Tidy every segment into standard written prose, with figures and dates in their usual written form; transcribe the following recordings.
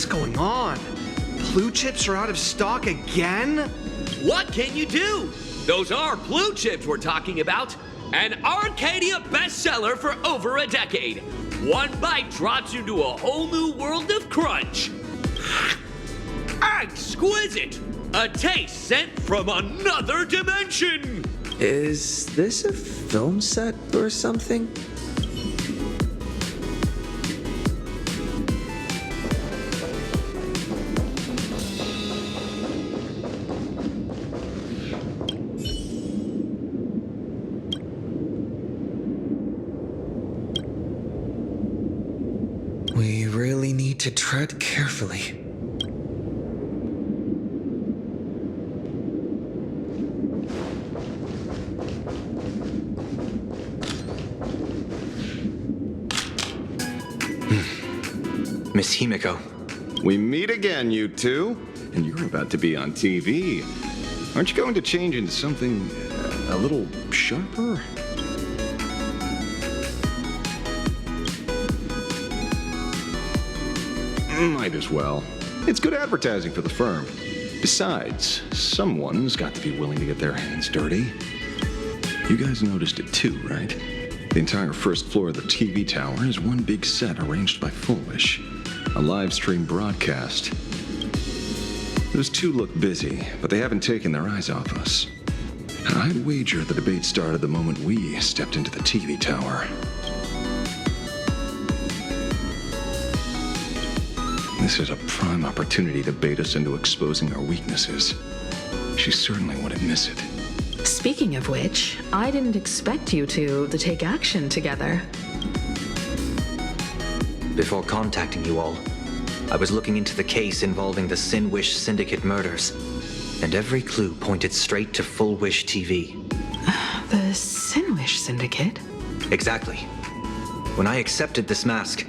going on? Blue chips are out of stock again? What can you do? Those are blue chips we're talking about. An Arcadia bestseller for over a decade. One bite drops you into a whole new world of crunch. Exquisite! A taste sent from another dimension! Is this a film set or something? We really need to tread carefully. Miss Himiko. We meet again, you two. And you're about to be on TV. Aren't you going to change into something a little sharper? Might as well. It's good advertising for the firm. Besides, someone's got to be willing to get their hands dirty. You guys noticed it too, right? The entire first floor of the TV tower is one big set arranged by Fulwish. A live stream broadcast. Those two look busy, but they haven't taken their eyes off us. I'd wager the debate started the moment we stepped into the TV tower. This is a prime opportunity to bait us into exposing our weaknesses. She certainly wouldn't miss it. Speaking of which, I didn't expect you two to take action together. Before contacting you all, I was looking into the case involving the Sinwish Syndicate murders, and every clue pointed straight to Fulwish TV. The Sinwish Syndicate? Exactly. When I accepted this mask,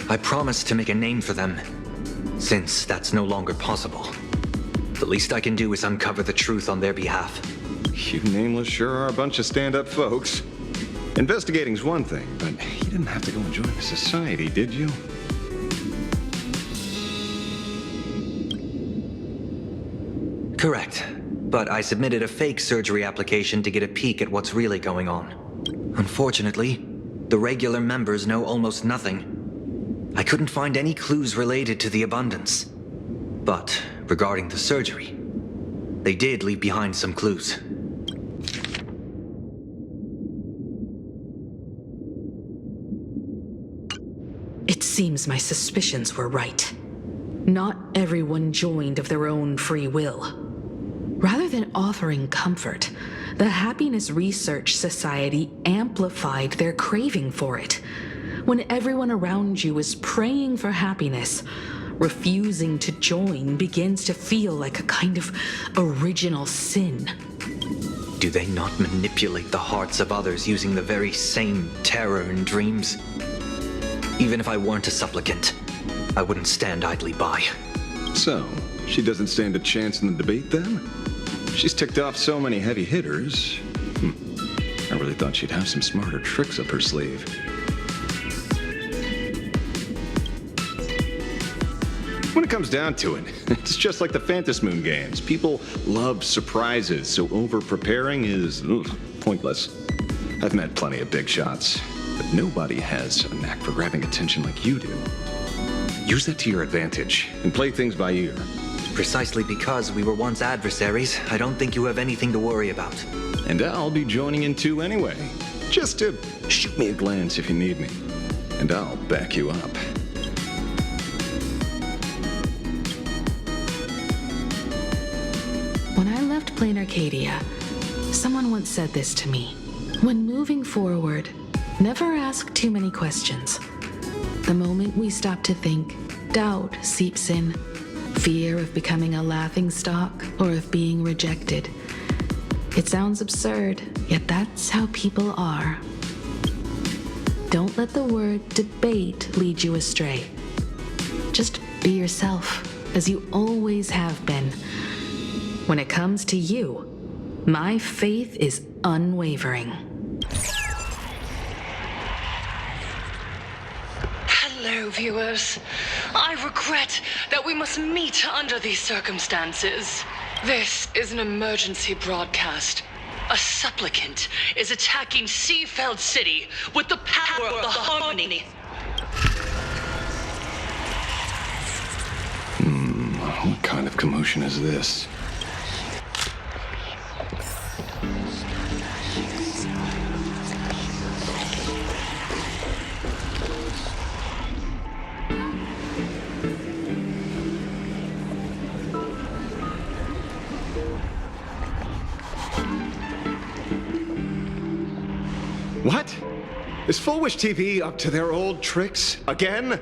I promised to make a name for them. Since that's no longer possible, the least I can do is uncover the truth on their behalf. You nameless sure are a bunch of stand-up folks. Investigating's one thing, but you didn't have to go and join the society, did you? Correct. But I submitted a fake surgery application to get a peek at what's really going on. Unfortunately, the regular members know almost nothing. I couldn't find any clues related to the abundance. But regarding the surgery, they did leave behind some clues. It seems my suspicions were right. Not everyone joined of their own free will. Rather than offering comfort, the Happiness Research Society amplified their craving for it. When everyone around you is praying for happiness, refusing to join begins to feel like a kind of original sin. Do they not manipulate the hearts of others using the very same terror and dreams? Even if I weren't a supplicant, I wouldn't stand idly by. So, she doesn't stand a chance in the debate then? She's ticked off so many heavy hitters. I really thought she'd have some smarter tricks up her sleeve. When it comes down to it, it's just like the Phantom Moon games. People love surprises, so over-preparing is pointless. I've met plenty of big shots, but nobody has a knack for grabbing attention like you do. Use that to your advantage and play things by ear. Precisely because we were once adversaries, I don't think you have anything to worry about. And I'll be joining in too anyway. Just to shoot me a glance if you need me. And I'll back you up. When I left Planarcadia, someone once said this to me. When moving forward, never ask too many questions. The moment we stop to think, doubt seeps in. Fear of becoming a laughingstock or of being rejected. It sounds absurd, yet that's how people are. Don't let the word debate lead you astray. Just be yourself, as you always have been. When it comes to you, my faith is unwavering. Hello, viewers. I regret that we must meet under these circumstances. This is an emergency broadcast. A supplicant is attacking Seafeld City with the power of the harmony. What kind of commotion is this? What? Is Fulwish TV up to their old tricks again?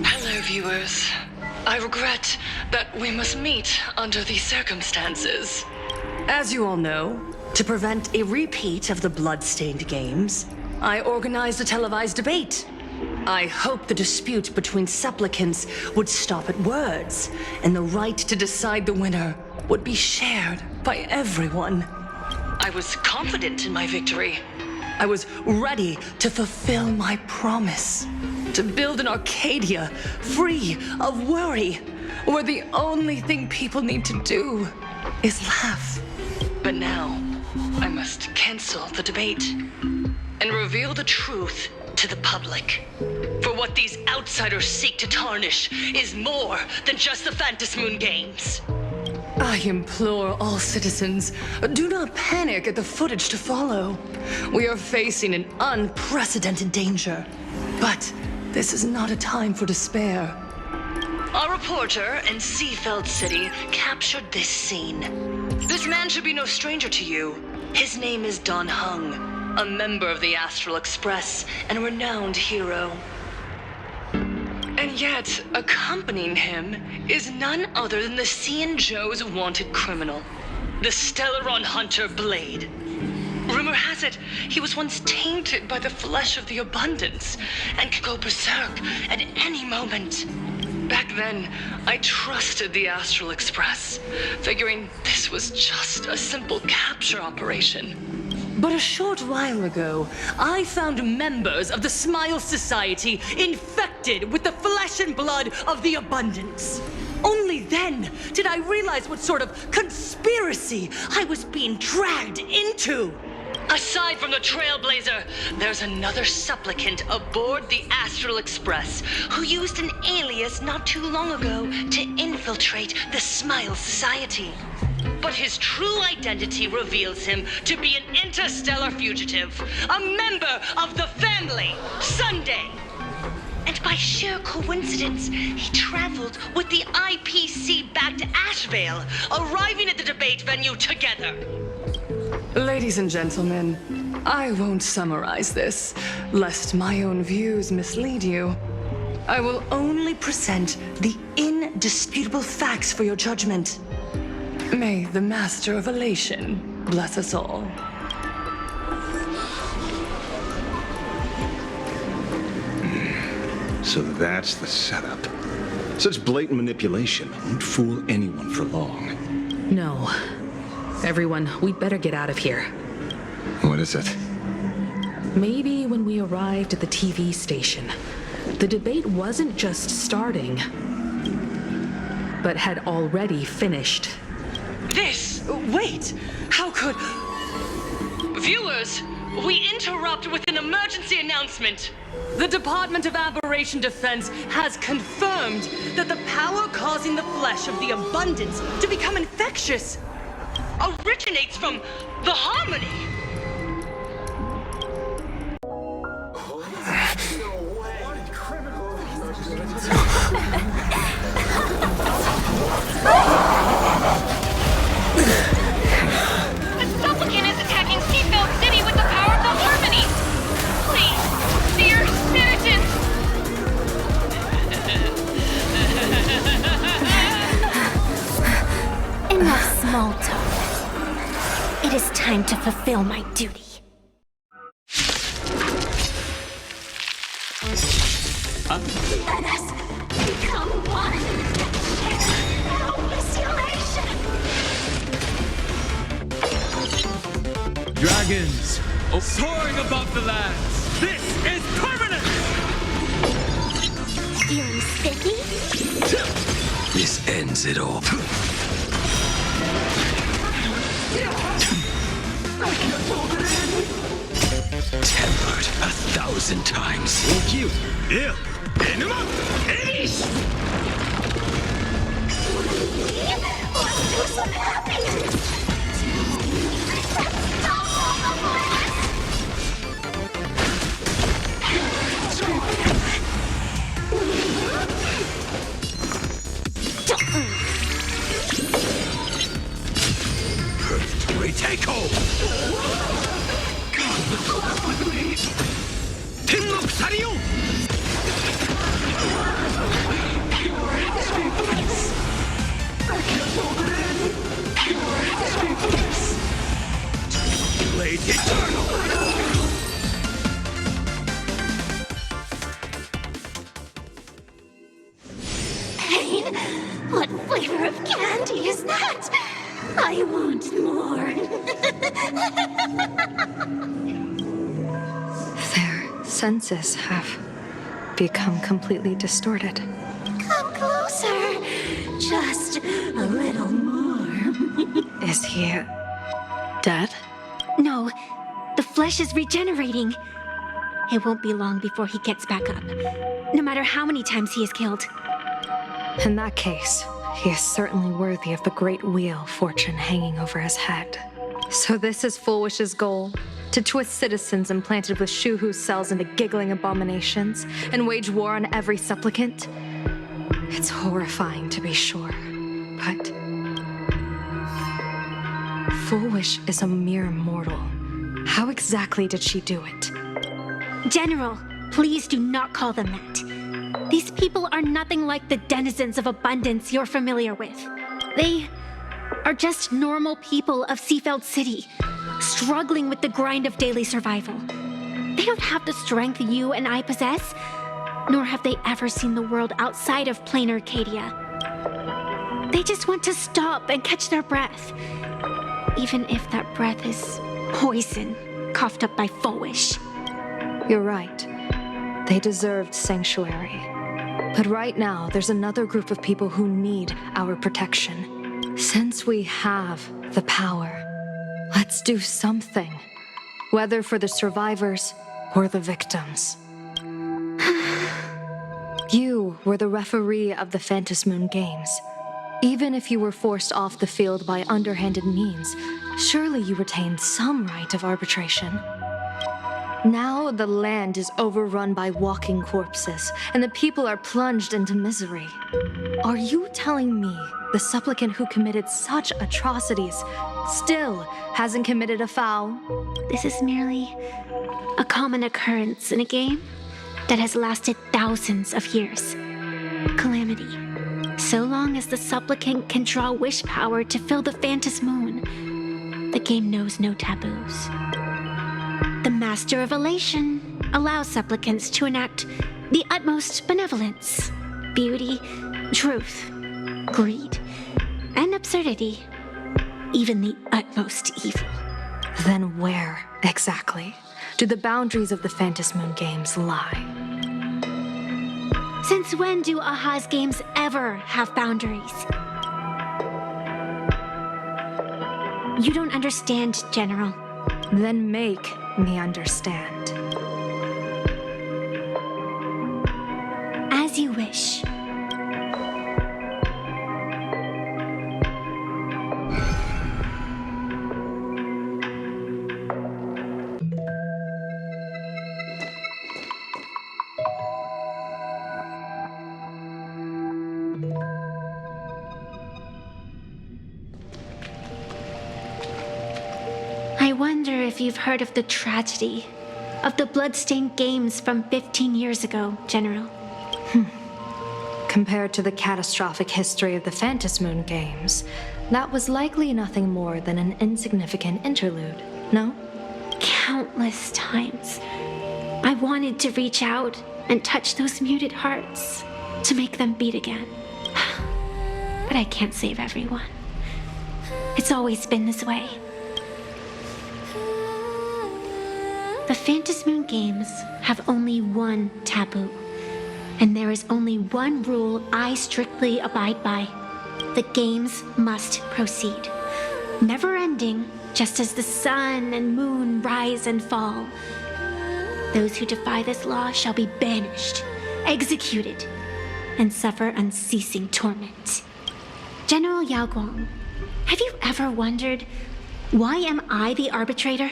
Hello, viewers. I regret that we must meet under these circumstances. As you all know, to prevent a repeat of the blood-stained games, I organized a televised debate. I hoped the dispute between supplicants would stop at words, and the right to decide the winner would be shared by everyone. I was confident in my victory. I was ready to fulfill my promise. To build an Arcadia free of worry, where the only thing people need to do is laugh. But now, I must cancel the debate and reveal the truth to the public. For what these outsiders seek to tarnish is more than just the Phantom Moon games. I implore all citizens, do not panic at the footage to follow. We are facing an unprecedented danger. But this is not a time for despair. Our reporter in Seafeld City captured this scene. This man should be no stranger to you. His name is Don Hung, a member of the Astral Express and a renowned hero. And yet, accompanying him is none other than the Cian Joe's wanted criminal, the Stellaron Hunter Blade. Rumor has it, he was once tainted by the flesh of the abundance and could go berserk at any moment. Back then, I trusted the Astral Express, figuring this was just a simple capture operation. But a short while ago, I found members of the Smile Society infected with the flesh and blood of the abundance. Only then did I realize what sort of conspiracy I was being dragged into. Aside from the Trailblazer, there's another supplicant aboard the Astral Express who used an alias not too long ago to infiltrate the Smile Society. But his true identity reveals him to be an interstellar fugitive, a member of the family, Sunday. And by sheer coincidence, he traveled with the IPC back to Ashvale, arriving at the debate venue together. Ladies and gentlemen, I won't summarize this, lest my own views mislead you. I will only present the indisputable facts for your judgment. May the Master of Elation bless us all. So that's the setup. Such blatant manipulation won't fool anyone for long. No. Everyone, we'd better get out of here. What is it? Maybe when we arrived at the TV station, the debate wasn't just starting, but had already finished. Wait! How could... Viewers, we interrupt with an emergency announcement. The Department of Aberration Defense has confirmed that the power causing the flesh of the abundance to become infectious originates from the harmony. The Supplicant is attacking Seafeld City with the power of the harmony! Please, dear citizens! Enough small talk. It is time to fulfill my duty. Let us become one. Dragons, soaring above the lands. This is permanent! Feeling sticky? This ends it all. Tempered 1,000 times. Let's do some happiness! Take hold! Tenmok Sario! Blade Eternal! Pain? What flavor of candy is that? I want more. Their senses have become completely distorted. Come closer. Just a little more. Is he dead? No, the flesh is regenerating. It won't be long before he gets back up, no matter how many times he is killed. In that case, he is certainly worthy of the great wheel fortune hanging over his head. So this is Fulwish's goal? To twist citizens implanted with Shuhu cells into giggling abominations and wage war on every supplicant? It's horrifying to be sure, but Fulwish is a mere mortal. How exactly did she do it? General, please do not call them that. These people are nothing like the denizens of abundance you're familiar with. They are just normal people of Seafeld City, struggling with the grind of daily survival. They don't have the strength you and I possess, nor have they ever seen the world outside of Planarcadia. They just want to stop and catch their breath, even if that breath is poison coughed up by Fulwish. You're right. They deserved sanctuary. But right now, there's another group of people who need our protection. Since we have the power, let's do something. Whether for the survivors or the victims. You were the referee of the Phantom Moon Games. Even if you were forced off the field by underhanded means, surely you retained some right of arbitration. Now the land is overrun by walking corpses, and the people are plunged into misery. Are you telling me the supplicant who committed such atrocities still hasn't committed a foul? This is merely a common occurrence in a game that has lasted thousands of years. Calamity. So long as the supplicant can draw wish power to fill the Phantom Moon, the game knows no taboos. The Master of Elation allows supplicants to enact the utmost benevolence, beauty, truth, greed, and absurdity, even the utmost evil. Then where, exactly, do the boundaries of the Phantom Moon Games lie? Since when do Aha's games ever have boundaries? You don't understand, General. Then make me understand. As you wish. I wonder if you've heard of the tragedy of the bloodstained games from 15 years ago, General. Compared to the catastrophic history of the Phantom Moon Games, that was likely nothing more than an insignificant interlude, no? Countless times, I wanted to reach out and touch those muted hearts to make them beat again. But I can't save everyone. It's always been this way. The Phantom Moon Games have only one taboo. And there is only one rule I strictly abide by. The games must proceed. Never ending, just as the sun and moon rise and fall. Those who defy this law shall be banished, executed, and suffer unceasing torment. General Yao Guang, have you ever wondered, why am I the arbitrator?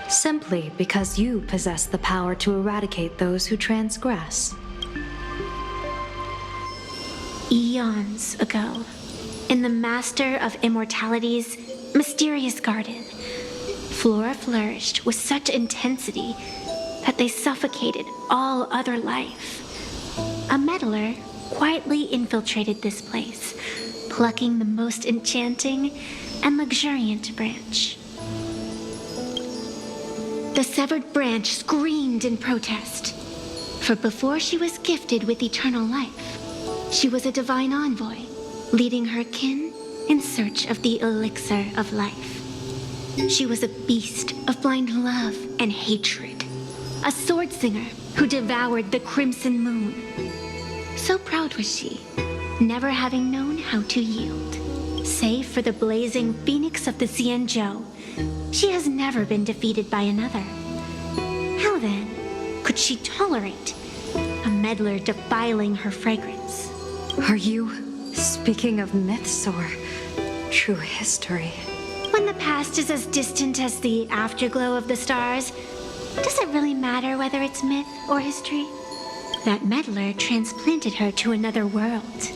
Simply because you possess the power to eradicate those who transgress. Eons ago, in the Master of Immortality's mysterious garden, flora flourished with such intensity that they suffocated all other life. A meddler quietly infiltrated this place, plucking the most enchanting and luxuriant branch. The severed branch screamed in protest, for before she was gifted with eternal life, she was a divine envoy, leading her kin in search of the elixir of life. She was a beast of blind love and hatred, a sword singer who devoured the crimson moon. So proud was she, never having known how to yield. Save for the blazing phoenix of the Xianzhou, she has never been defeated by another. How then could she tolerate a meddler defiling her fragrance? Are you speaking of myths or true history? When the past is as distant as the afterglow of the stars, does it really matter whether it's myth or history? That meddler transplanted her to another world,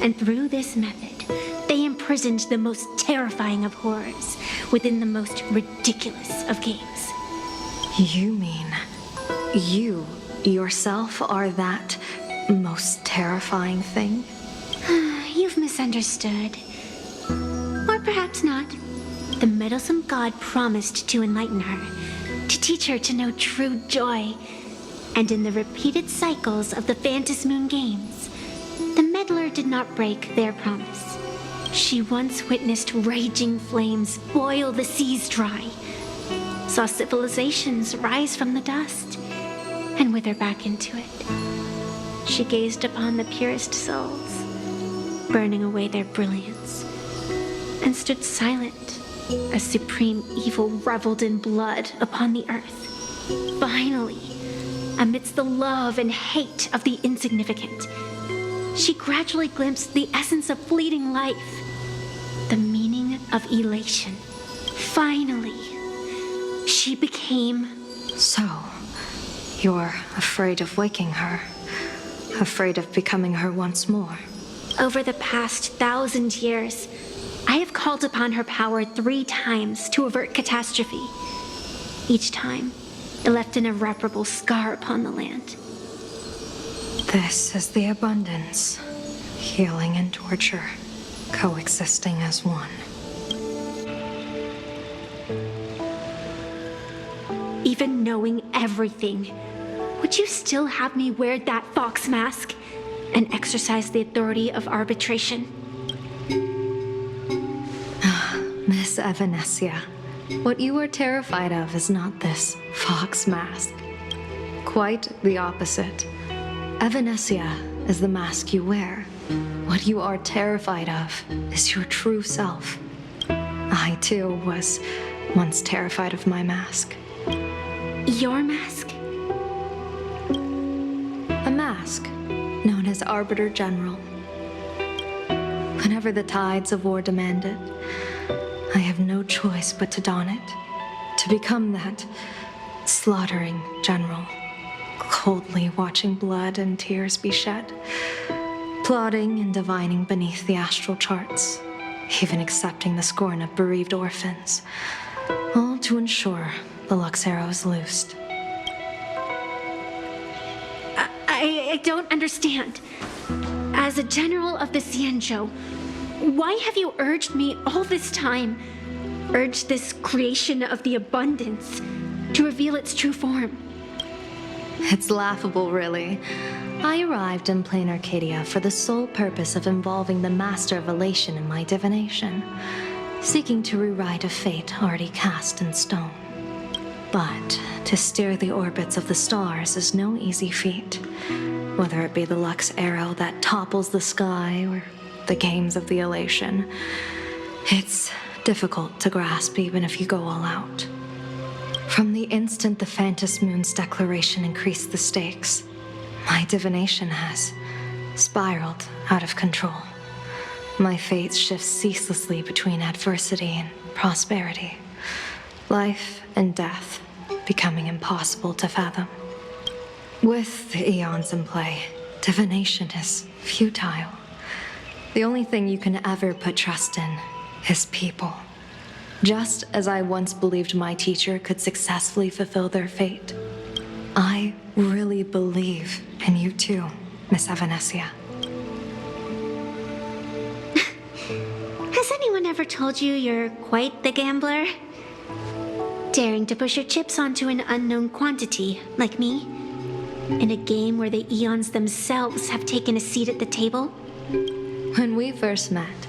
and through this method, they imprisoned the most terrifying of horrors within the most ridiculous of games. You mean you yourself are that most terrifying thing? You've misunderstood. Or perhaps not. The meddlesome god promised to enlighten her, to teach her to know true joy. And in the repeated cycles of the Phantom Moon games, the meddler did not break their promise. She once witnessed raging flames boil the seas dry, saw civilizations rise from the dust, and wither back into it. She gazed upon the purest souls, burning away their brilliance, and stood silent as supreme evil reveled in blood upon the earth. Finally, amidst the love and hate of the insignificant, she gradually glimpsed the essence of fleeting life, the meaning of elation. Finally, she became... So, you're afraid of waking her, afraid of becoming her once more. Over the past 1,000 years, I have called upon her power 3 times to avert catastrophe. Each time, it left an irreparable scar upon the land. This is the abundance, healing and torture, coexisting as one. Even knowing everything, would you still have me wear that fox mask and exercise the authority of arbitration? Miss Evanescia, what you are terrified of is not this fox mask. Quite the opposite. Evanescia is the mask you wear. What you are terrified of is your true self. I, too, was once terrified of my mask. Your mask? A mask known as Arbiter General. Whenever the tides of war demand it, I have no choice but to don it, to become that slaughtering general, coldly watching blood and tears be shed, plotting and divining beneath the astral charts, even accepting the scorn of bereaved orphans, all to ensure the Luxero is loosed. I don't understand. As a general of the Xianzhou, why have you urged me all this time, urged this creation of the abundance to reveal its true form? It's laughable, really. I arrived in Planarcadia for the sole purpose of involving the Master of Elation in my divination, seeking to rewrite a fate already cast in stone. But to steer the orbits of the stars is no easy feat. Whether it be the Lux arrow that topples the sky or the games of the elation, it's difficult to grasp even if you go all out. From the instant the Phantom Moon's declaration increased the stakes, my divination has spiraled out of control. My fate shifts ceaselessly between adversity and prosperity, life and death becoming impossible to fathom. With the eons in play, divination is futile. The only thing you can ever put trust in is people. Just as I once believed my teacher could successfully fulfill their fate, I really believe in you too, Miss Evanescia. Has anyone ever told you you're quite the gambler? Daring to push your chips onto an unknown quantity, like me? In a game where the eons themselves have taken a seat at the table? When we first met,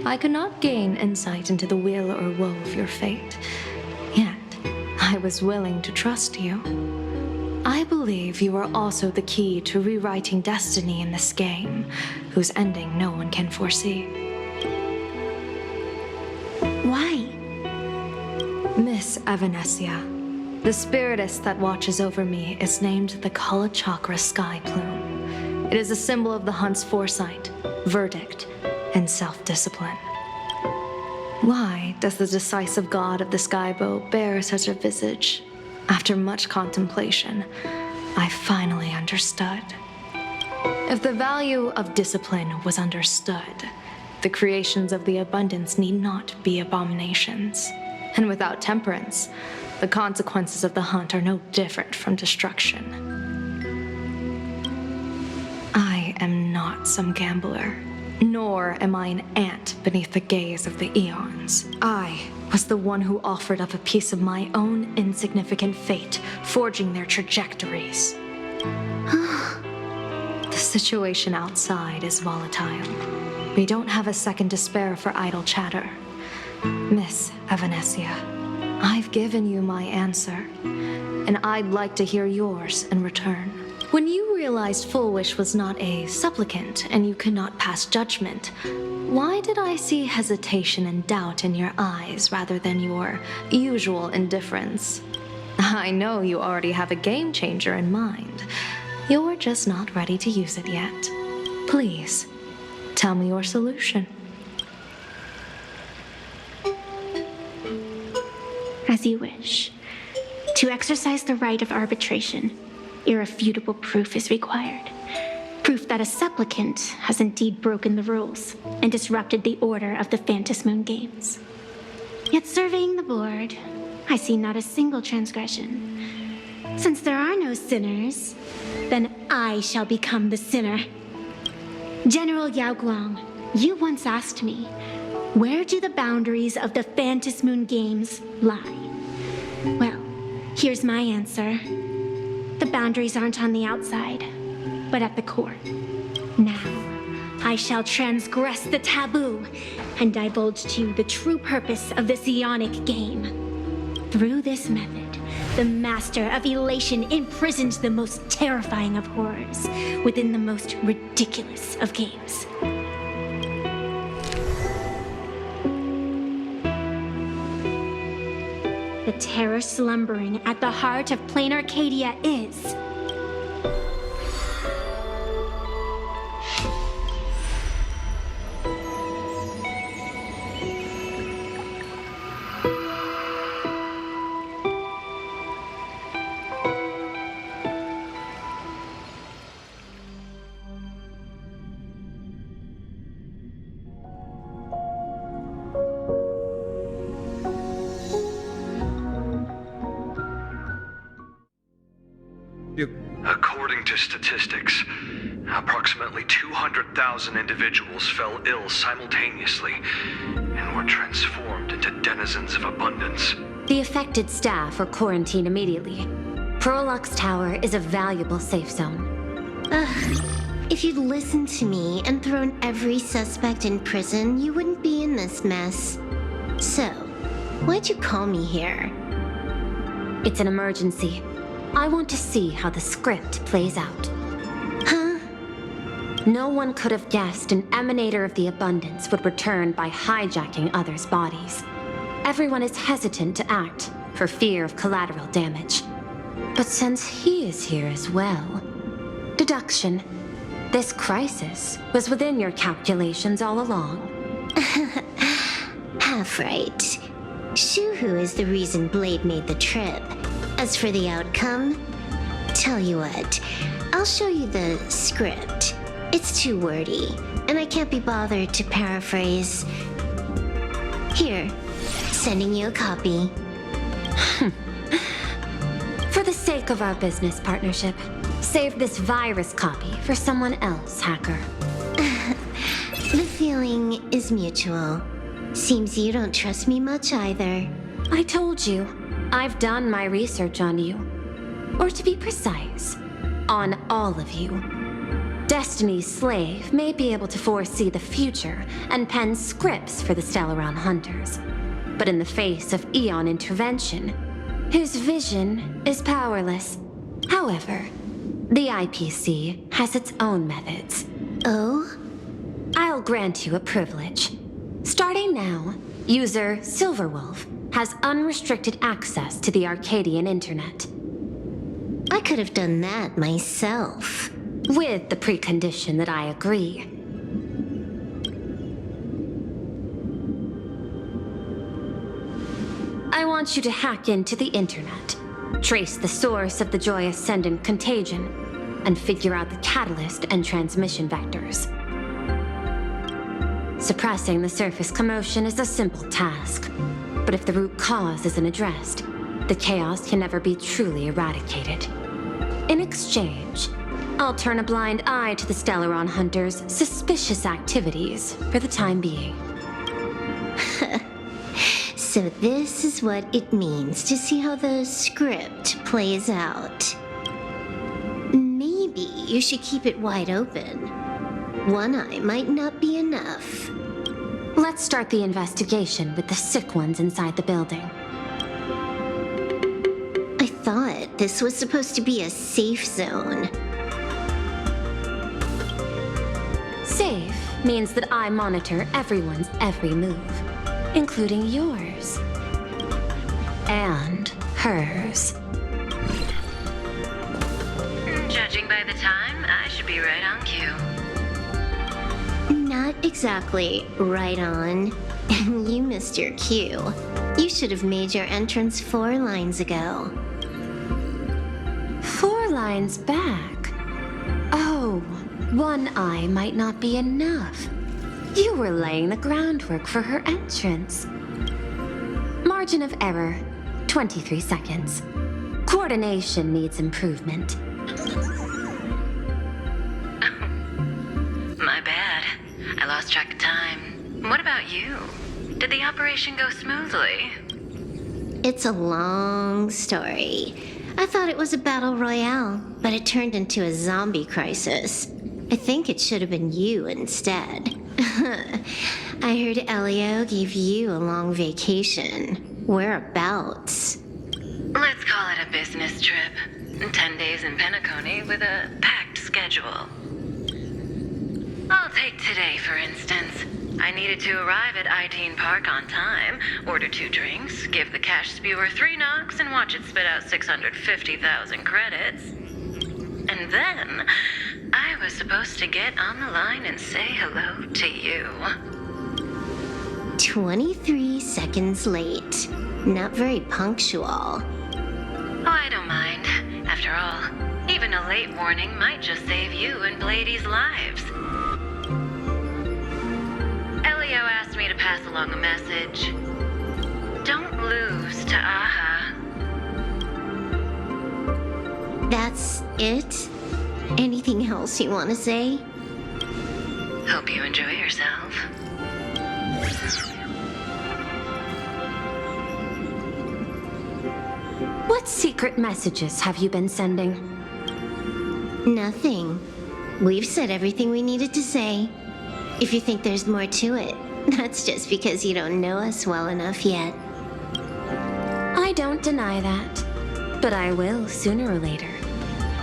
I could not gain insight into the will or woe of your fate. Yet, I was willing to trust you. I believe you are also the key to rewriting destiny in this game, whose ending no one can foresee. Why? Miss Evanescia, the spiritess that watches over me is named the Kala Chakra Sky Plume. It is a symbol of the hunt's foresight, verdict, and self-discipline. Why does the decisive god of the skybow bear such a visage? After much contemplation, I finally understood. If the value of discipline was understood, the creations of the abundance need not be abominations. And without temperance, the consequences of the hunt are no different from destruction. I am not some gambler, nor am I an ant beneath the gaze of the eons. I was the one who offered up a piece of my own insignificant fate, forging their trajectories. The situation outside is volatile. We don't have a second to spare for idle chatter. Miss Evanescia, I've given you my answer, and I'd like to hear yours in return. When you realized Fulwish was not a supplicant and you could not pass judgment, why did I see hesitation and doubt in your eyes rather than your usual indifference? I know you already have a game changer in mind. You're just not ready to use it yet. Please, tell me your solution. As you wish. To exercise the right of arbitration, irrefutable proof is required. Proof that a supplicant has indeed broken the rules and disrupted the order of the Phantom Moon Games. Yet surveying the board, I see not a single transgression. Since there are no sinners, then I shall become the sinner. General Yao Guang, you once asked me, where do the boundaries of the Phantom Moon Games lie? Well, here's my answer. The boundaries aren't on the outside, but at the core. Now, I shall transgress the taboo and divulge to you the true purpose of this Aeonic game. Through this method, the master of elation imprisoned the most terrifying of horrors within the most ridiculous of games. The terror slumbering at the heart of Planarcadia is... According to statistics, approximately 200,000 individuals fell ill simultaneously and were transformed into denizens of abundance. The affected staff are quarantined immediately. Prolux Tower is a valuable safe zone. If you'd listened to me and thrown every suspect in prison, you wouldn't be in this mess. So, why'd you call me here? It's an emergency. I want to see how the script plays out. Huh? No one could have guessed an emanator of the abundance would return by hijacking others' bodies. Everyone is hesitant to act for fear of collateral damage. But since he is here as well... Deduction. This crisis was within your calculations all along. Half right. Shuhu is the reason Blade made the trip. As for the outcome, tell you what, I'll show you the script. It's too wordy, and I can't be bothered to paraphrase. Here, sending you a copy. For the sake of our business partnership, save this virus copy for someone else, hacker. The feeling is mutual. Seems you don't trust me much either. I told you, I've done my research on you. Or to be precise, on all of you. Destiny's slave may be able to foresee the future and pen scripts for the Stellaron Hunters. But in the face of Aeon intervention, his vision is powerless. However, the IPC has its own methods. Oh? I'll grant you a privilege. Starting now, user Silverwolf has unrestricted access to the Arcadian internet. I could have done that myself. With the precondition that I agree. I want you to hack into the internet, trace the source of the Joy Ascendant contagion, and figure out the catalyst and transmission vectors. Suppressing the surface commotion is a simple task, but if the root cause isn't addressed, the chaos can never be truly eradicated. In exchange, I'll turn a blind eye to the Stellaron Hunters' suspicious activities for the time being. So this is what it means to see how the script plays out. Maybe you should keep it wide open. One eye might not be enough. Let's start the investigation with the sick ones inside the building. I thought this was supposed to be a safe zone. Safe means that I monitor everyone's every move, including yours. And hers. Judging by the time, I should be right on cue. Not exactly right on. You missed your cue. You should have made your entrance 4 lines ago. 4 lines back? Oh, one eye might not be enough. You were laying the groundwork for her entrance. Margin of error, 23 seconds. Coordination needs improvement. My bad. I lost track of time. What about you? Did the operation go smoothly? It's a long story. I thought it was a battle royale, but it turned into a zombie crisis. I think it should have been you instead. I heard Elio gave you a long vacation. Whereabouts? Let's call it a business trip. 10 days in Penacony with a packed schedule. I'll take today, for instance. I needed to arrive at Itine Park on time, order 2 drinks, give the cash spewer 3 knocks, and watch it spit out 650,000 credits. And then, I was supposed to get on the line and say hello to you. 23 seconds late. Not very punctual. Oh, I don't mind. After all, even a late warning might just save you and Blady's lives. Elio asked me to pass along a message. Don't lose to Aha. That's it? Anything else you want to say? Hope you enjoy yourself. What secret messages have you been sending? Nothing. We've said everything we needed to say. If you think there's more to it, that's just because you don't know us well enough yet. I don't deny that. But I will sooner or later.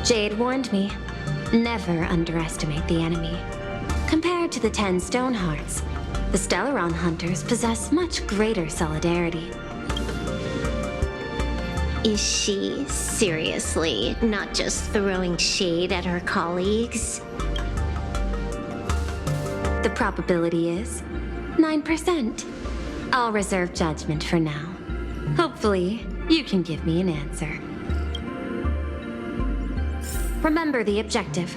Jade warned me, never underestimate the enemy. Compared to the 10 Stone Hearts, the Stellaron Hunters possess much greater solidarity. Is she seriously not just throwing shade at her colleagues? The probability is 9%. I'll reserve judgment for now. Hopefully, you can give me an answer. Remember the objective.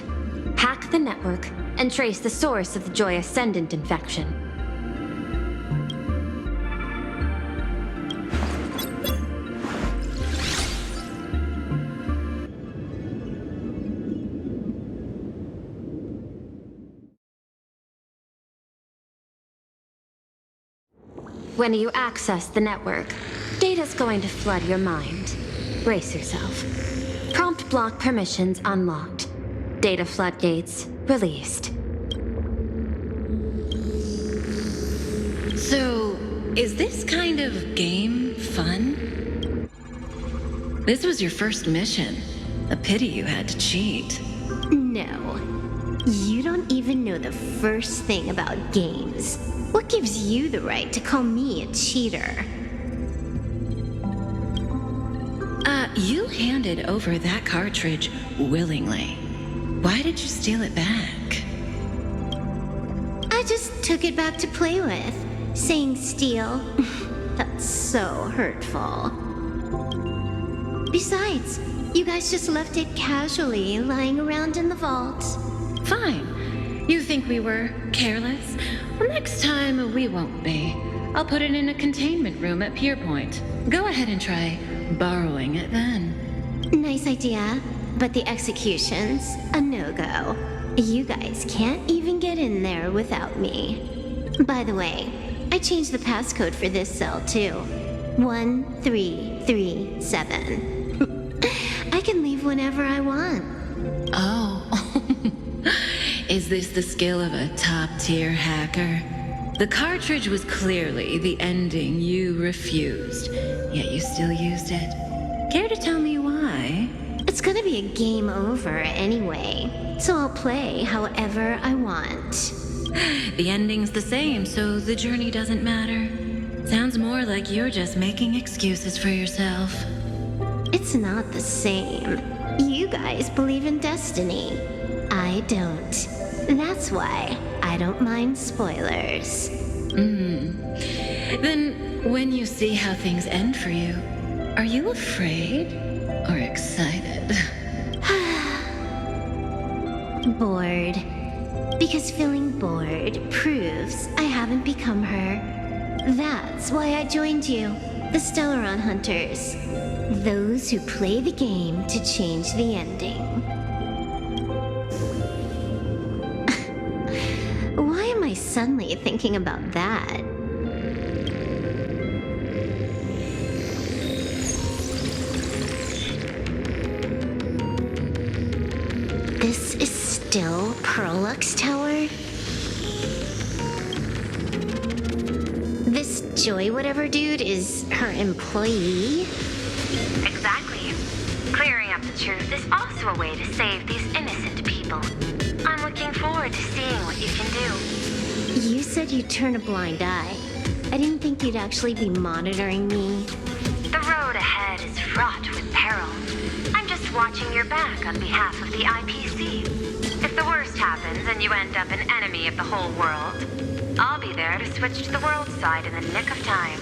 Hack the network and trace the source of the Joy Ascendant infection. When you access the network, data's going to flood your mind. Brace yourself. Prompt block permissions unlocked. Data floodgates released. So, is this kind of game fun? This was your first mission. A pity you had to cheat. No. You don't even know the first thing about games. What gives you the right to call me a cheater? You handed over that cartridge willingly. Why did you steal it back? I just took it back to play with. Saying steal, that's so hurtful. Besides, you guys just left it casually lying around in the vault. Fine. You think we were careless? Well, next time we won't be. I'll put it in a containment room at Pierpoint. Go ahead and try borrowing it then. Nice idea, but the execution's a no-go. You guys can't even get in there without me. By the way, I changed the passcode for this cell too. 1337. I can leave whenever I want. Oh. Is this the skill of a top-tier hacker? The cartridge was clearly the ending you refused, yet you still used it. Care to tell me why? It's gonna be a game over anyway, so I'll play however I want. The ending's the same, so the journey doesn't matter. Sounds more like you're just making excuses for yourself. It's not the same. You guys believe in destiny. I don't. That's why I don't mind spoilers. Then, when you see how things end for you, are you afraid or excited? Bored. Because feeling bored proves I haven't become her. That's why I joined you, the Stellaron Hunters. Those who play the game to change the ending. Why am I suddenly thinking about that? This is still Perlux Tower? This Joy whatever dude is her employee? Exactly. Clearing up the truth is also a way to save these innocent people. I'm looking forward to seeing what you can do. You said you'd turn a blind eye. I didn't think you'd actually be monitoring me. The road ahead is fraught with peril. I'm just watching your back on behalf of the IPC. If the worst happens and you end up an enemy of the whole world, I'll be there to switch to the world side in the nick of time.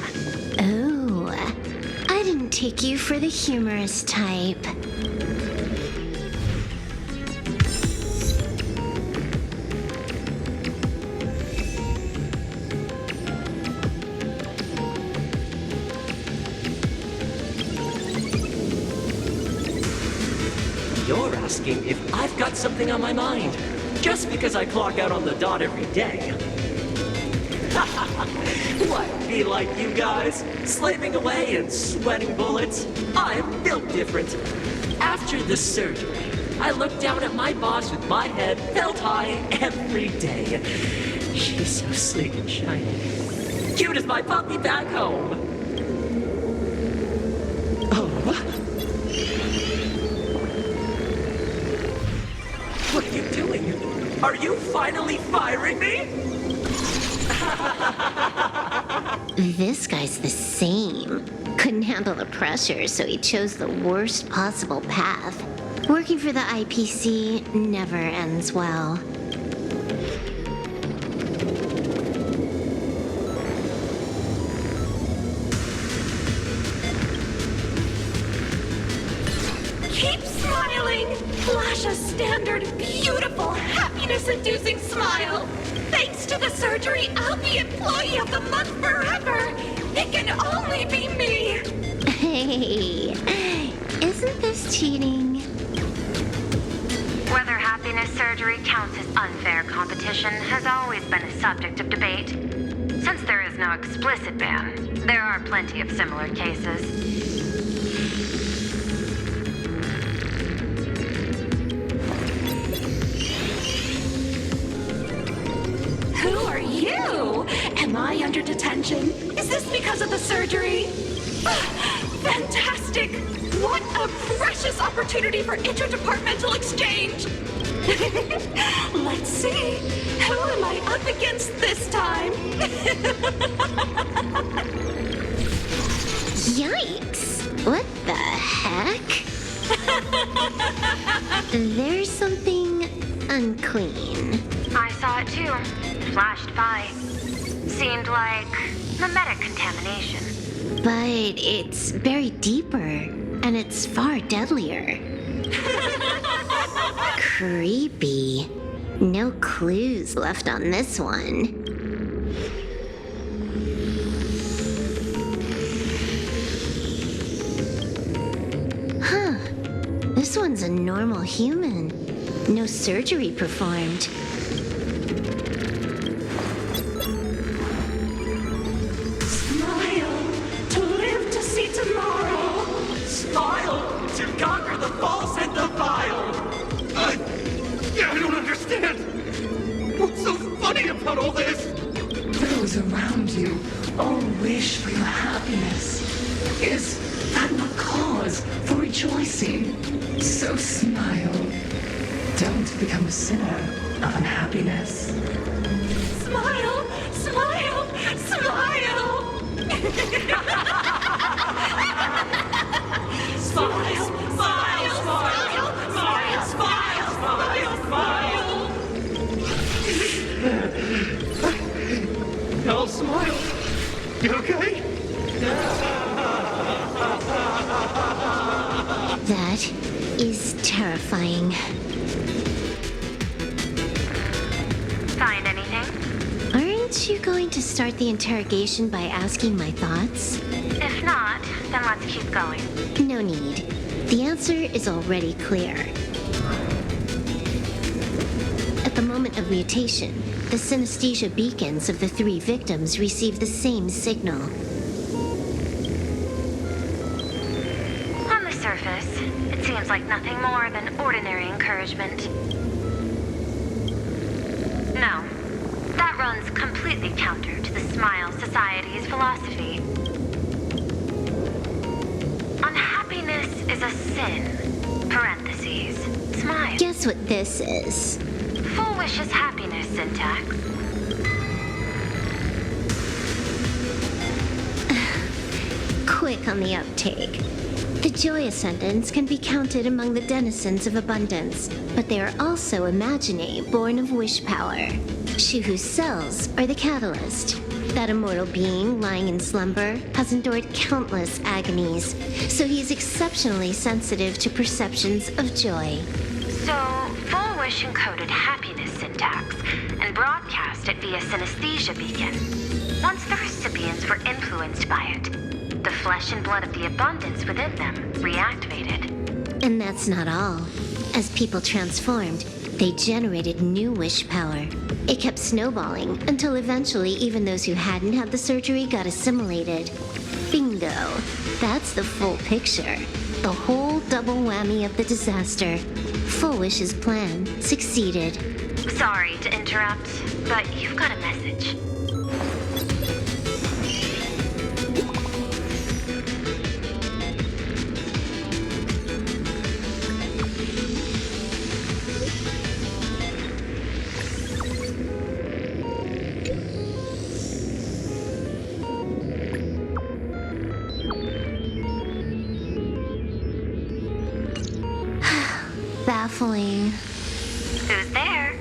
Oh, I didn't take you for the humorous type. You're asking if I've got something on my mind, just because I clock out on the dot every day. What, be like you guys, slaving away and sweating bullets? I'm built different. After the surgery, I look down at my boss with my head held high every day. She's so sleek and shiny. Cute as my puppy back home. Oh. Are you finally firing me? This guy's the same. Couldn't handle the pressure, so he chose the worst possible path. Working for the IPC never ends well. Keep smiling! Flash a standard, beautiful, happiness-inducing smile! Thanks to the surgery, I'll be Employee of the Month forever! It can only be me! Hey, isn't this cheating? Whether happiness surgery counts as unfair competition has always been a subject of debate. Since there is no explicit ban, there are plenty of similar cases. Who are you? Am I under detention? Is this because of the surgery? Fantastic! What a precious opportunity for interdepartmental exchange! Let's see. Who am I up against this time? Yikes! What the heck? There's something unclean. I saw it too. Flashed by. Seemed like mimetic contamination. But it's buried deeper, and it's far deadlier. Creepy. No clues left on this one. Huh. This one's a normal human. No surgery performed. Smile to live to see tomorrow. Smile to conquer the false and the vile. I don't understand. What's so funny about all this? Those around you all wish for your happiness. Is that not cause for rejoicing? So smile. Don't become a sinner of unhappiness. Smile, smile, smile. Smile, smile, smile, smile, smile, smile, smile. I'll smile. You okay? That is terrifying. Find anything? Aren't you going to start the interrogation by asking my thoughts? If not, then let's keep going. No need. The answer is already clear. At the moment of mutation, the synesthesia beacons of the 3 victims receive the same signal. On the surface, it seems like nothing more than ordinary encouragement. No, that runs completely counter to the Smile Society's philosophy. Unhappiness is a sin. Parentheses. Smile. Guess what this is? Fulwish's happiness syntax. Quick on the uptake. The Joy Ascendants can be counted among the denizens of abundance, but they are also Imaginae, born of wish power. Shuhu's cells are the catalyst. That immortal being lying in slumber has endured countless agonies, so he is exceptionally sensitive to perceptions of joy. So, Fulwish encoded happiness syntax and broadcast it via synesthesia beacon. Once the recipients were influenced by it, the flesh and blood of the abundance within them reactivated. And that's not all. As people transformed, they generated new wish power. It kept snowballing until eventually even those who hadn't had the surgery got assimilated. Bingo. That's the full picture. The whole double whammy of the disaster. Fulwish's plan succeeded. Sorry to interrupt, but you've got a message. baffling. Who's there?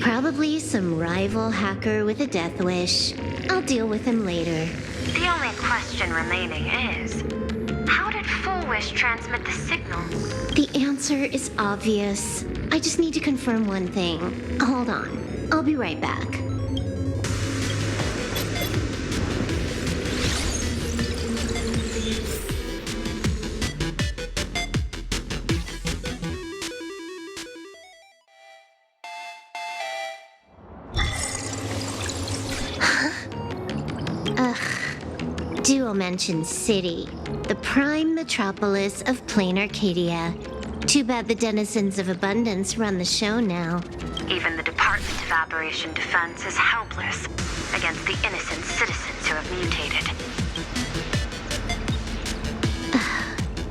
Probably some rival hacker with a death wish. I'll deal with him later. The only question remaining is, how did Fulwish transmit the signal? The answer is obvious. I just need to confirm one thing. Hold on. I'll be right back. Dual-Mention City, the prime metropolis of Planarcadia. Too bad the denizens of abundance run the show now. Even the Department of Aberration Defense is helpless against the innocent citizens who have mutated.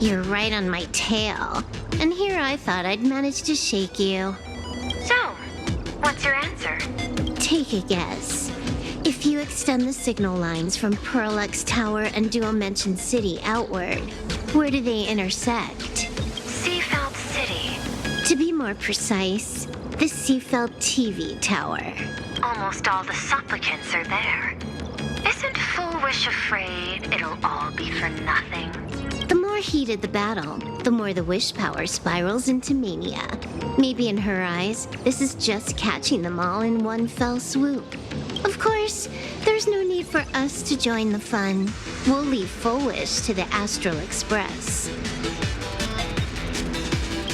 You're right on my tail. And here I thought I'd manage to shake you. So, what's your answer? Take a guess. If you extend the signal lines from Pearl-X Tower and Dual-Mention City outward, where do they intersect? Seafeld City. To be more precise, the Seafeld TV Tower. Almost all the supplicants are there. Isn't Fulwish afraid it'll all be for nothing? The more heated the battle, the more the wish power spirals into mania. Maybe in her eyes, this is just catching them all in one fell swoop. Of course, there's no need for us to join the fun. We'll leave Fulwish to the Astral Express.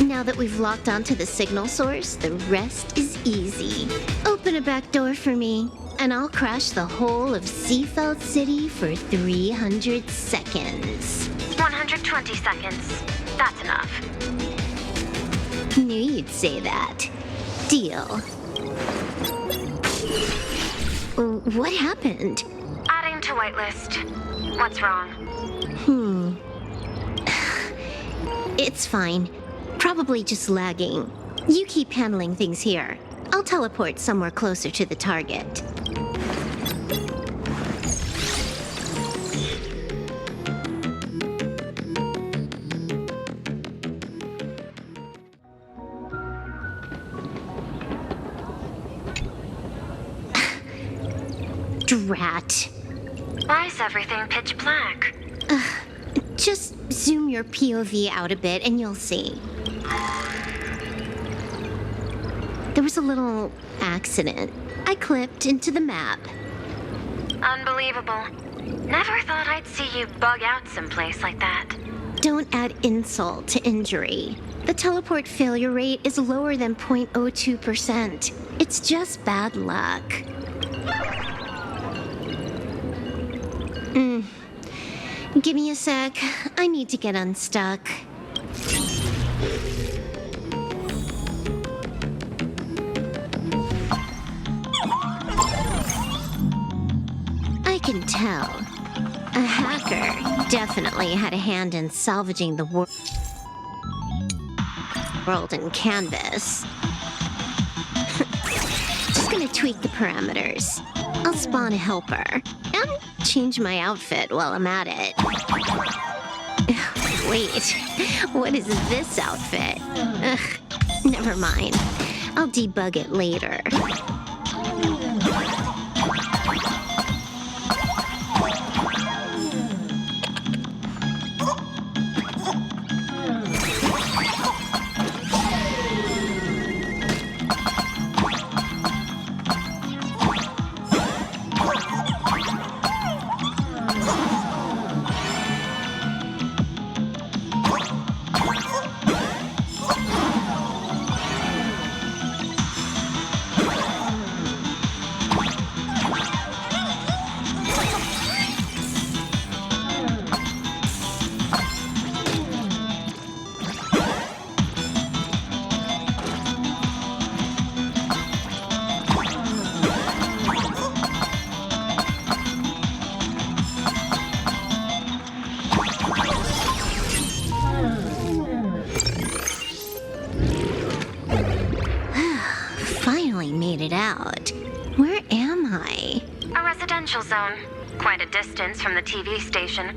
Now that we've locked onto the signal source, the rest is easy. Open a back door for me, and I'll crash the whole of Seafeld City for 300 seconds. 120 seconds. That's enough. Knew you'd say that. Deal. What happened? Adding to whitelist. What's wrong? It's fine. Probably just lagging. You keep handling things here. I'll teleport somewhere closer to the target. Drat. Why is everything pitch black? Just zoom your POV out a bit and you'll see. There was a little accident. I clipped into the map. Unbelievable. Never thought I'd see you bug out someplace like that. Don't add insult to injury. The teleport failure rate is lower than 0.02%. It's just bad luck. Give me a sec. I need to get unstuck. I can tell. A hacker definitely had a hand in salvaging the world in Canvas. Just gonna tweak the parameters. I'll spawn a helper and change my outfit while I'm at it. Wait, what is this outfit? Ugh, never mind. I'll debug it later. Zone. Quite a distance from the TV station.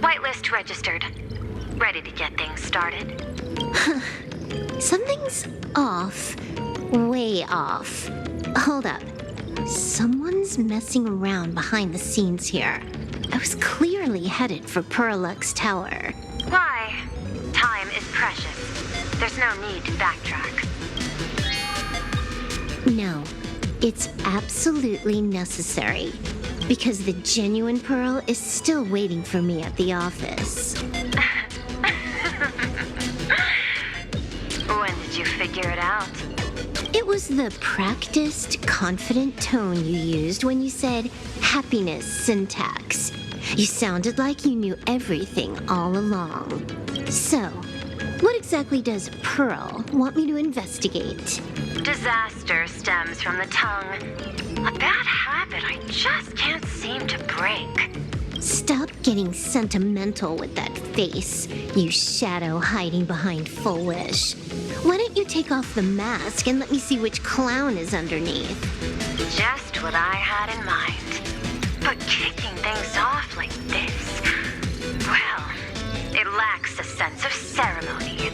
Whitelist registered. Ready to get things started. Something's off. Way off. Hold up. Someone's messing around behind the scenes here. I was clearly headed for Perlux Tower. Why? Time is precious. There's no need to backtrack. No, it's absolutely necessary. Because the genuine Pearl is still waiting for me at the office. When did you figure it out? It was the practiced, confident tone you used when you said happiness syntax. You sounded like you knew everything all along. So, what exactly does Pearl want me to investigate? Disaster stems from the tongue. A bad habit I just can't seem to break. Stop getting sentimental with that face, you shadow hiding behind Fulwish. Why don't you take off the mask and let me see which clown is underneath? Just what I had in mind. But kicking things off like this, well, it lacks a sense of ceremony.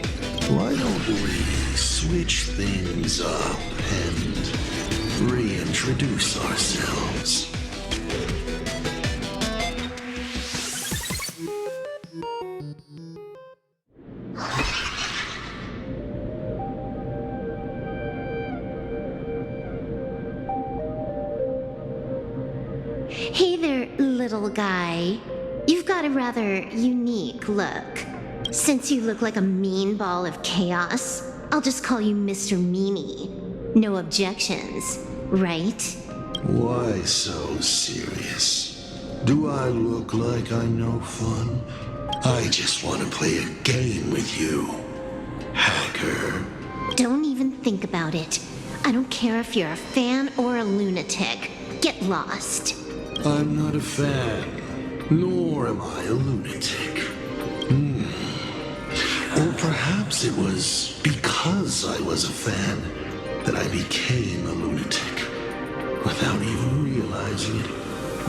Why don't we switch things up and reintroduce ourselves? Hey there, little guy. You've got a rather unique look. Since you look like a mean ball of chaos, I'll just call you Mr. Meanie. No objections, right? Why so serious? Do I look like I'm no fun? I just want to play a game with you, hacker. Don't even think about it. I don't care if you're a fan or a lunatic. Get lost. I'm not a fan, nor am I a lunatic. Or perhaps it was because I was a fan that I became a lunatic. Without even realizing it,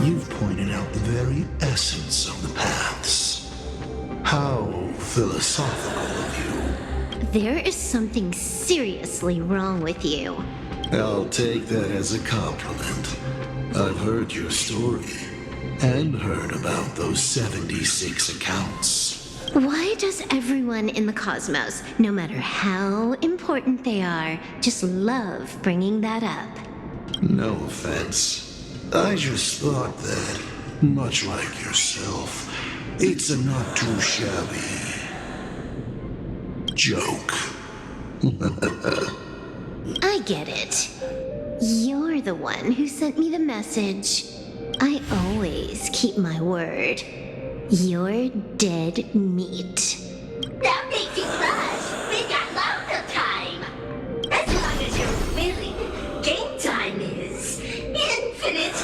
you've pointed out the very essence of the paths. How philosophical of you. There is something seriously wrong with you. I'll take that as a compliment. I've heard your story, and heard about those 76 accounts. Why does everyone in the cosmos, no matter how important they are, just love bringing that up? No offense. I just thought that, much like yourself, it's a not too shabby joke. I get it. You're the one who sent me the message. I always keep my word. You're dead meat. Don't make too much. We've got loads of time. As long as you're willing, game time is infinite.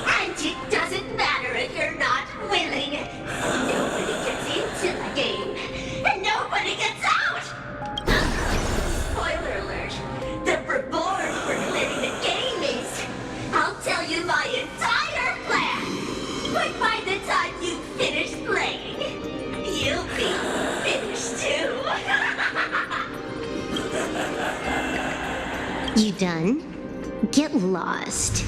And it doesn't matter if you're not willing. Nobody gets into the game, and nobody gets out. Spoiler alert. The reward for clearing the game is, I'll tell you my entire plan. But by the time you finish playing, you'll be finished too. You done? Get lost.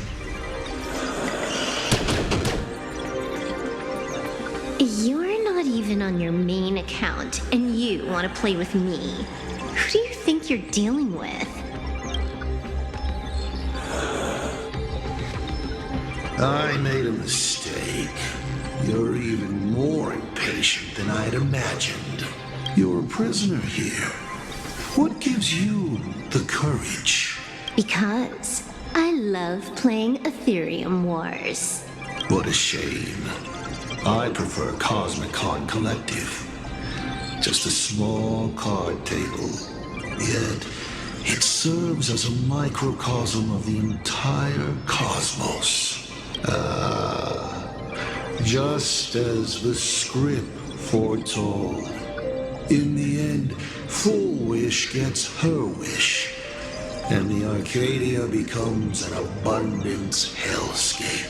You're not even on your main account, and you want to play with me. Who do you think you're dealing with? I made a mistake. You're even more impatient than I'd imagined. You're a prisoner here. What gives you the courage? Because I love playing Ethereum Wars. What a shame. I prefer Cosmic Con Collective. Just a small card table. Yet, it serves as a microcosm of the entire cosmos. Just as the script foretold. In the end, Fulwish gets her wish, and the Arcadia becomes an abundance hellscape.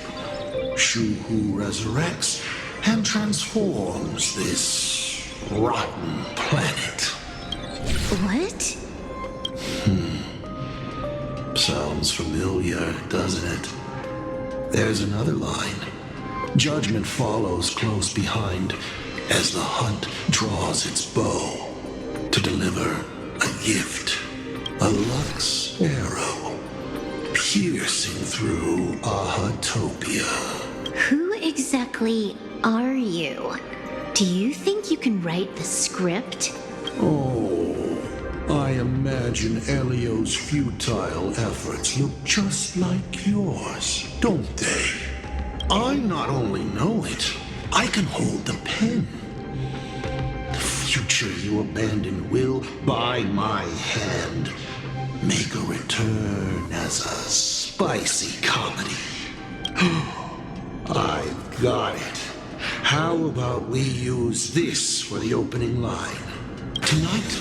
Shuhu resurrects and transforms this rotten planet. What? Sounds familiar, doesn't it? There's another line. Judgment follows close behind as the hunt draws its bow to deliver a gift, a Lux arrow, piercing through Ahatopia. Who exactly are you? Do you think you can write the script? Oh, I imagine Elio's futile efforts look just like yours, don't they? I not only know it, I can hold the pen. The future you abandoned will, by my hand, make a return as a spicy comedy. I've got it. How about we use this for the opening line? Tonight,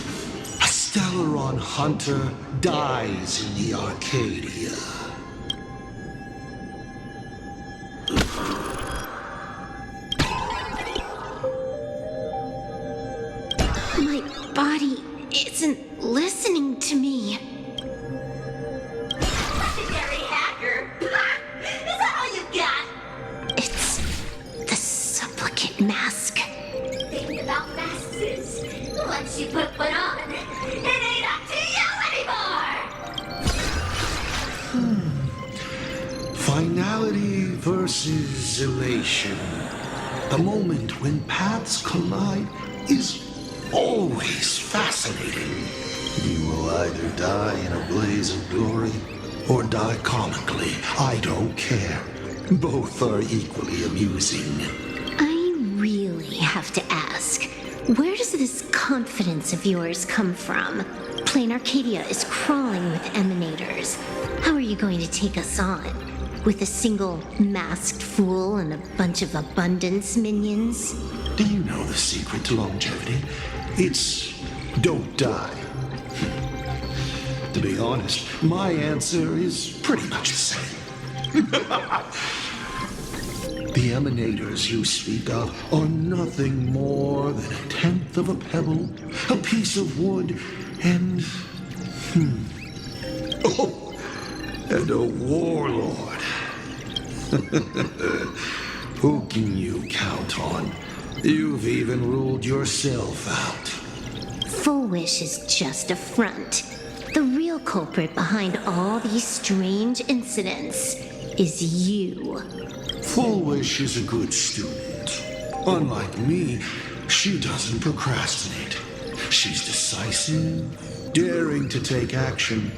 a Stellaron Hunter dies in the Arcadia. My body isn't listening to me. Legendary hacker! Is that all you got? It's the Supplicant mask. Thinking about masks is, once you put one on, it ain't up to you anymore! Finality versus elation. The moment when paths collide is always fascinating. You will either die in a blaze of glory or die comically. I don't care. Both are equally amusing. I really have to ask, where does this confidence of yours come from? Planarcadia is crawling with emanators. How are you going to take us on? With a single masked fool and a bunch of abundance minions? Do you know the secret to longevity? It's don't die. To be honest, my answer is pretty much the same. The emanators you speak of are nothing more than a tenth of a pebble, a piece of wood, and... Oh, and a warlord. Who can you count on? You've even ruled yourself out. Fulwish is just a front. The real culprit behind all these strange incidents is you. Fulwish is a good student. Unlike me, she doesn't procrastinate. She's decisive, daring to take action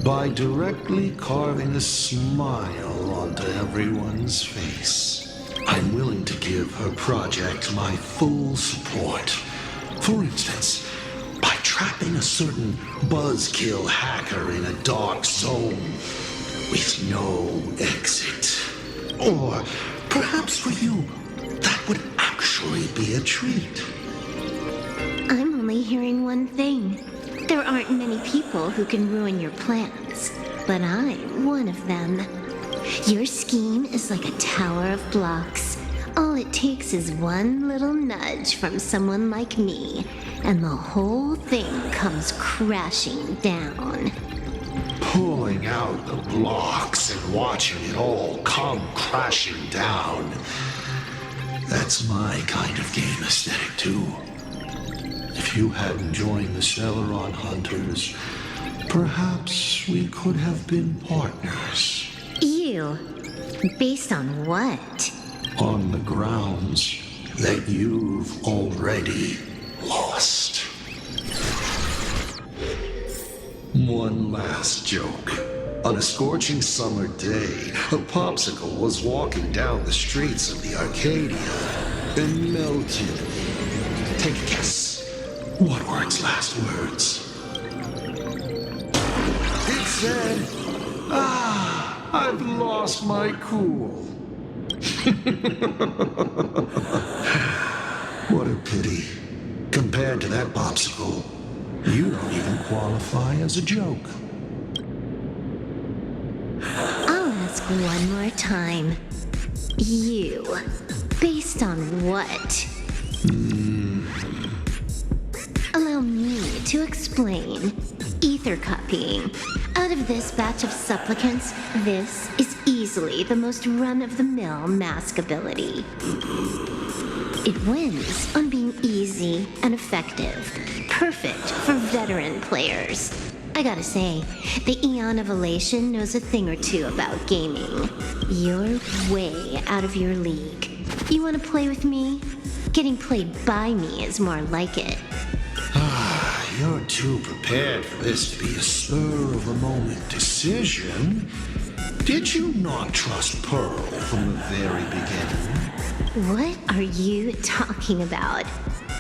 by directly carving a smile onto everyone's face. I'm willing to give her project my full support. For instance, by trapping a certain buzzkill hacker in a dark zone with no exit. Or perhaps for you, that would actually be a treat. I'm only hearing one thing. There aren't many people who can ruin your plans, but I'm one of them. Your scheme is like a tower of blocks. All it takes is one little nudge from someone like me, and the whole thing comes crashing down. Pulling out the blocks and watching it all come crashing down. That's my kind of game aesthetic, too. If you hadn't joined the Stellaron Hunters, perhaps we could have been partners. You? Based on what? On the grounds that you've already lost. One last joke. On a scorching summer day, a popsicle was walking down the streets of the Arcadia and melted. Take a guess. What were its last words? It said, I've lost my cool. What a pity. Compared to that popsicle, you don't even qualify as a joke. I'll ask one more time. You, based on what? Allow me To explain, ether copying. Out of this batch of supplicants, this is easily the most run-of-the-mill mask ability. It wins on being easy and effective, perfect for veteran players. I gotta say, the Eon of Elation knows a thing or two about gaming. You're way out of your league. You wanna play with me? Getting played by me is more like it. You're too prepared for this to be a spur-of-the-moment decision. Did you not trust Pearl from the very beginning? What are you talking about?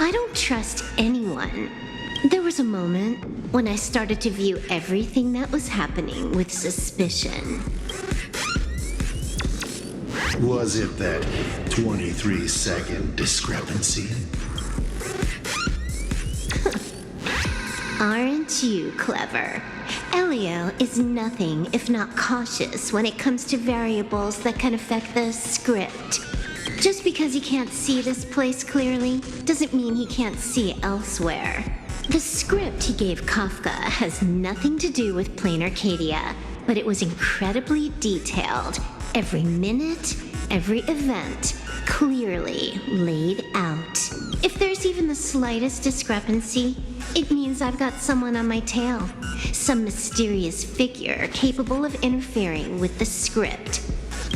I don't trust anyone. There was a moment when I started to view everything that was happening with suspicion. Was it that 23-second discrepancy? Aren't you clever? Elio is nothing if not cautious when it comes to variables that can affect the script. Just because he can't see this place clearly doesn't mean he can't see elsewhere. The script he gave Kafka has nothing to do with Planarcadia, but it was incredibly detailed. Every minute, every event, clearly laid out. If there's even the slightest discrepancy, it means I've got someone on my tail. Some mysterious figure capable of interfering with the script.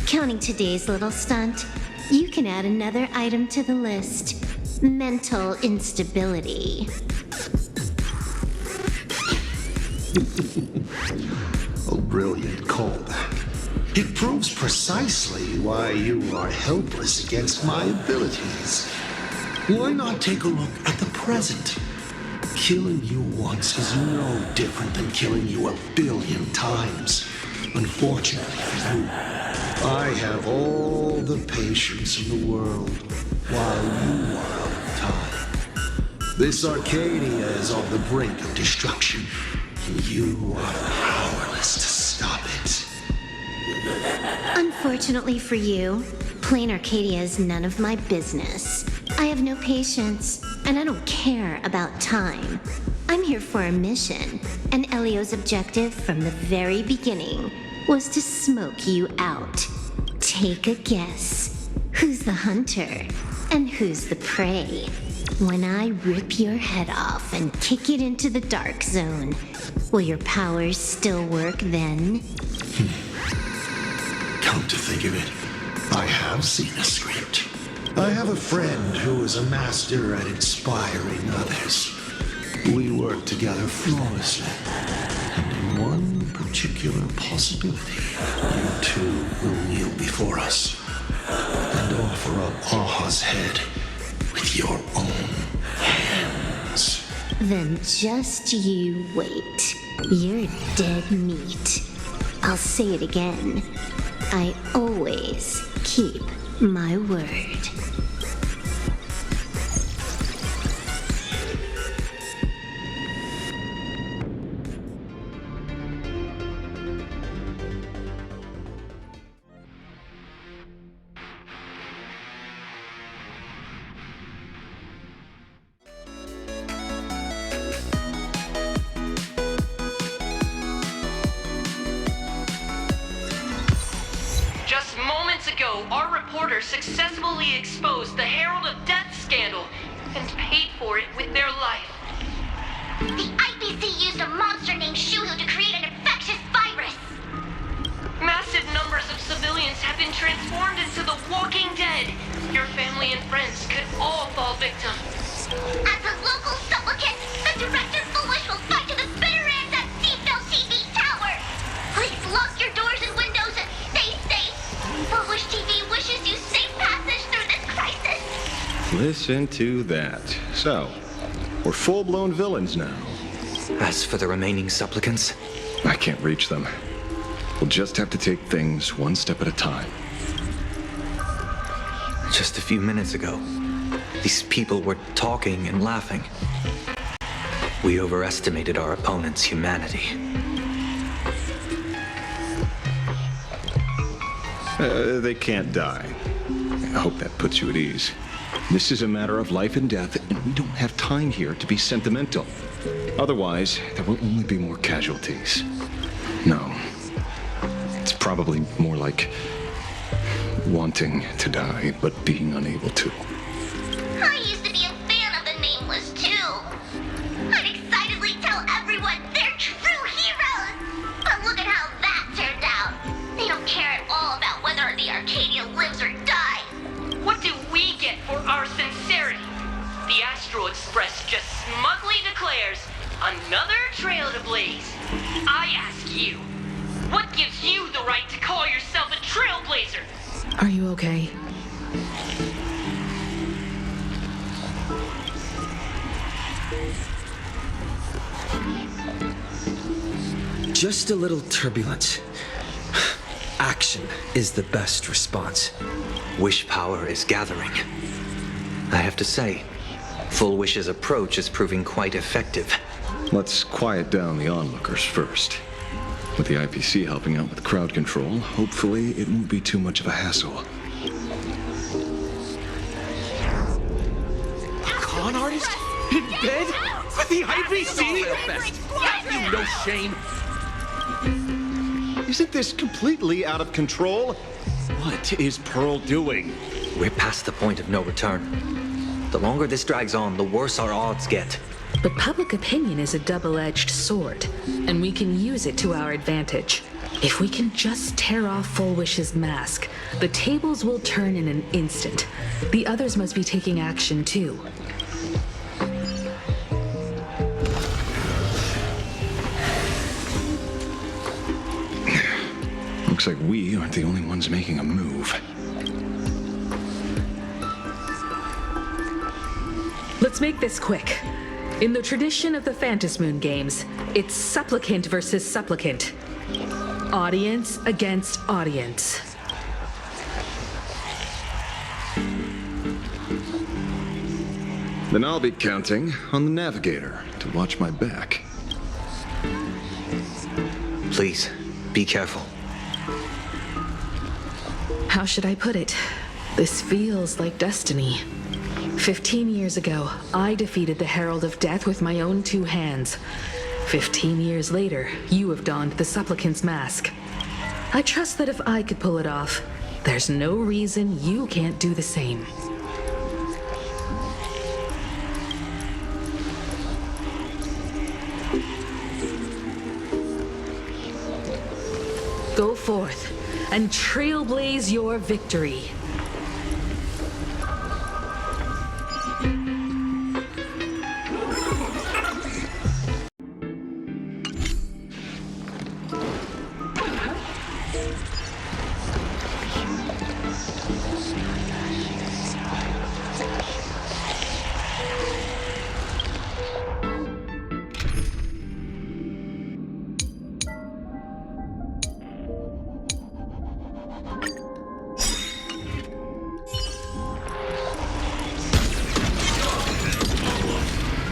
Counting today's little stunt, you can add another item to the list. Mental instability. A brilliant callback. It proves precisely why you are helpless against my abilities. Why not take a look at the present? Killing you once is no different than killing you 1 billion times. Unfortunately for you, I have all the patience in the world, while you are out of time. This Arcadia is on the brink of destruction, and you are powerless to stop it. Unfortunately for you, Planarcadia is none of my business. I have no patience, and I don't care about time. I'm here for a mission, and Elio's objective from the very beginning was to smoke you out. Take a guess. Who's the hunter, and who's the prey? When I rip your head off and kick it into the dark zone, will your powers still work then? Come to think of it, I have seen a script. I have a friend who is a master at inspiring others. We work together flawlessly. And in one particular possibility, you two will kneel before us and offer up Aha's head with your own hands. Then just you wait. You're dead meat. I'll say it again. I always keep my word. Our reporter successfully exposed the Herald of Death scandal and paid for it with their life. The IPC used a monster named Shuhu to create an infectious virus. Massive numbers of civilians have been transformed into the Walking Dead. Your family and friends could all fall victim. As a local supplicant, the director Fulwish will fight to the bitter end at Seafeld TV Tower. Please lock your doors and windows and stay safe. Fulwish TV wishes you safe passage through this crisis. Listen to that. So, we're full-blown villains now. As for the remaining supplicants? I can't reach them. We'll just have to take things one step at a time. Just a few minutes ago, these people were talking and laughing. We overestimated our opponent's humanity. They can't die. I hope that puts you at ease. This is a matter of life and death, and we don't have time here to be sentimental. Otherwise, there will only be more casualties. No. It's probably more like wanting to die, but being unable to. I used to be a fan of the Nameless, too. I'd excitedly tell everyone they're true heroes. But look at how that turned out. They don't care at all about whether the Arcadia lives or dies. What do we get for our sincerity? The Astral Express just smugly declares another trail to blaze. I ask you, what gives you the right to call yourself a trailblazer? Are you okay? Just a little turbulence. Action is the best response. Wish power is gathering. I have to say, Fulwish's approach is proving quite effective. Let's quiet down the onlookers first. With the IPC helping out with crowd control, hopefully it won't be too much of a hassle. Con artist? In bed? With the IPC? You no shame. Isn't this completely out of control? What is Pearl doing? We're past the point of no return. The longer this drags on, the worse our odds get. But public opinion is a double-edged sword, and we can use it to our advantage. If we can just tear off Fulwish's mask, the tables will turn in an instant. The others must be taking action too. Looks like we aren't the only ones making a move. Let's make this quick. In the tradition of the Phantasmoon games, it's Supplicant versus Supplicant. Audience against audience. Then I'll be counting on the navigator to watch my back. Please, be careful. How should I put it? This feels like destiny. 15 years ago, I defeated the Herald of Death with my own 2 hands. 15 years later, you have donned the Supplicant's mask. I trust that if I could pull it off, there's no reason you can't do the same. Go forth and trailblaze your victory.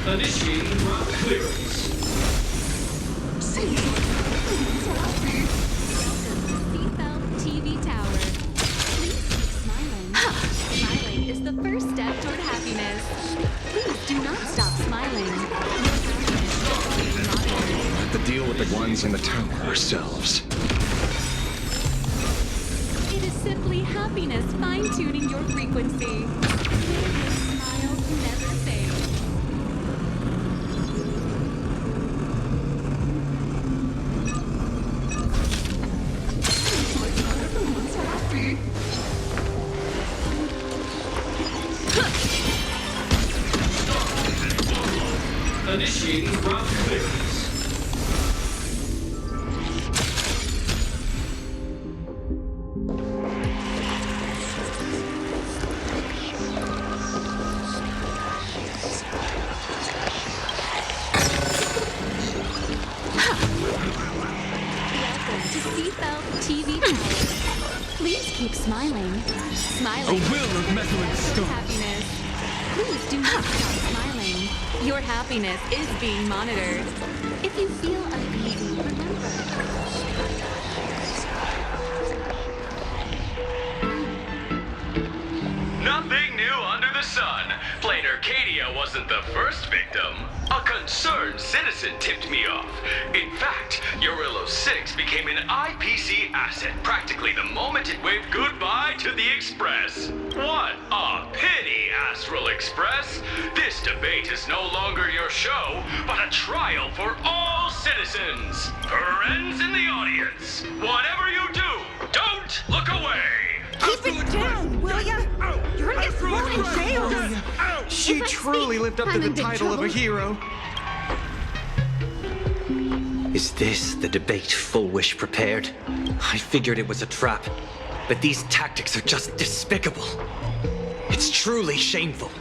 Initiating rock clearance. Seafeld TV Tower. Please keep smiling. Smiling is the first step toward happiness. Please do not stop smiling. We'll have to deal with the ones in the tower ourselves. It is simply happiness fine-tuning your frequency. Smiles never fade. Initiating rock clearance. Welcome to Seafeld TV Tower. Please keep smiling. Smiling. A will of metal and stone. Happiness. Please do not stop smiling. Your happiness is being monitored. If you feel uneasy, remember. Nothing new under the sun. Planarcadia Aeonicia wasn't the first victim. A concerned citizen tipped me off. In fact, Eurillo 6 became an IPC asset practically the moment it waved goodbye to the Express. What a pity, Astral Express. This debate is no longer your show, but a trial for all citizens. Friends in the audience, whatever you do, don't look away. Keep it down, will ya? You're gonna get thrown in jail. She truly lived up to the title of a hero. Is this the debate Fulwish prepared? I figured it was a trap, but these tactics are just despicable. It's truly shameful.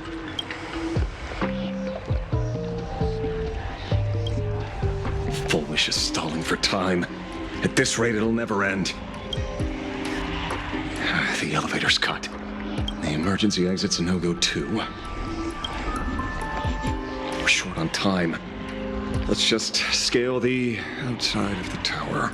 Fulwish is stalling for time. At this rate, it'll never end. The elevator's cut. The emergency exit's a no-go too. We're short on time. Let's just scale the outside of the tower.